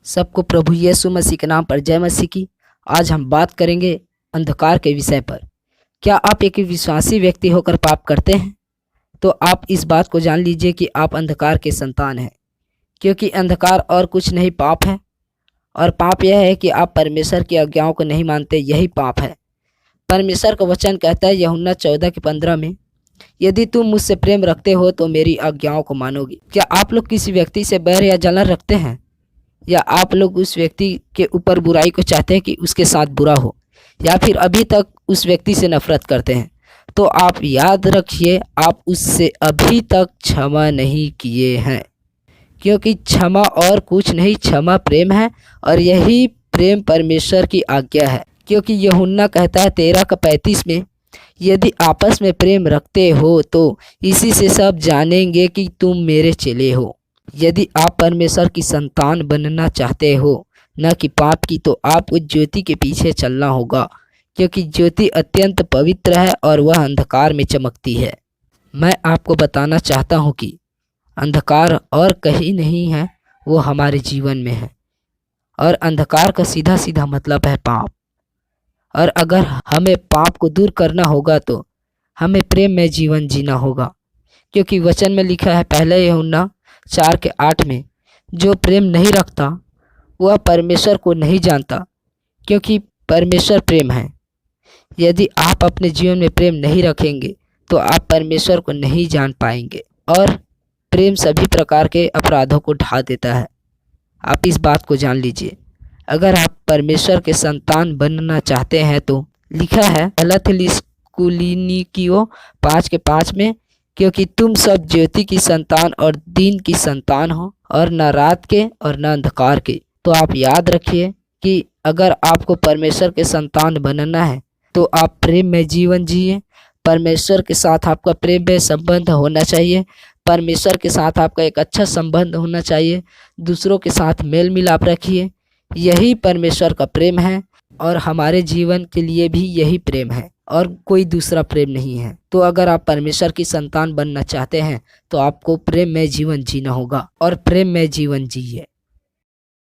सबको प्रभु यीशु मसीह के नाम पर जय मसीह की। आज हम बात करेंगे अंधकार के विषय पर। क्या आप एक विश्वासी व्यक्ति होकर पाप करते हैं? तो आप इस बात को जान लीजिए कि आप अंधकार के संतान हैं, क्योंकि अंधकार और कुछ नहीं पाप है। और पाप यह है कि आप परमेश्वर की आज्ञाओं को नहीं मानते, यही पाप है। परमेश्वर का वचन कहता है यूहन्ना 14:15 में, यदि तुम मुझसे प्रेम रखते हो तो मेरी आज्ञाओं को मानोगे। क्या आप लोग किसी व्यक्ति से बैर या जलन रखते हैं, या आप लोग उस व्यक्ति के ऊपर बुराई को चाहते हैं कि उसके साथ बुरा हो, या फिर अभी तक उस व्यक्ति से नफरत करते हैं? तो आप याद रखिए, आप उससे अभी तक क्षमा नहीं किए हैं, क्योंकि क्षमा और कुछ नहीं, क्षमा प्रेम है, और यही प्रेम परमेश्वर की आज्ञा है। क्योंकि यूहन्ना कहता है 13:35 में, यदि आपस में प्रेम रखते हो तो इसी से सब जानेंगे कि तुम मेरे चेले हो। यदि आप परमेश्वर की संतान बनना चाहते हो, न कि पाप की, तो आपको ज्योति के पीछे चलना होगा, क्योंकि ज्योति अत्यंत पवित्र है और वह अंधकार में चमकती है। मैं आपको बताना चाहता हूँ कि अंधकार और कहीं नहीं है, वो हमारे जीवन में है, और अंधकार का सीधा सीधा मतलब है पाप। और अगर हमें पाप को दूर करना होगा तो हमें प्रेम में जीवन जीना होगा, क्योंकि वचन में लिखा है 1 यूहन्ना 4:8 में, जो प्रेम नहीं रखता वह परमेश्वर को नहीं जानता, क्योंकि परमेश्वर प्रेम है। यदि आप अपने जीवन में प्रेम नहीं रखेंगे तो आप परमेश्वर को नहीं जान पाएंगे। और प्रेम सभी प्रकार के अपराधों को ढा देता है। आप इस बात को जान लीजिए। अगर आप परमेश्वर के संतान बनना चाहते हैं तो लिखा है 1 कुलिन्नियों 5:5 में, क्योंकि तुम सब ज्योति की संतान और दिन की संतान हो, और न रात के और न अंधकार के। तो आप याद रखिए कि अगर आपको परमेश्वर के संतान बनना है तो आप प्रेम में जीवन जिए। परमेश्वर के साथ आपका प्रेम में संबंध होना चाहिए। परमेश्वर के साथ आपका एक अच्छा संबंध होना चाहिए। दूसरों के साथ मेल मिलाप रखिए। यही परमेश्वर का प्रेम है, और हमारे जीवन के लिए भी यही प्रेम है, और कोई दूसरा प्रेम नहीं है। तो अगर आप परमेश्वर की संतान बनना चाहते हैं तो आपको प्रेम में जीवन जीना होगा, और प्रेम में जीवन जिए।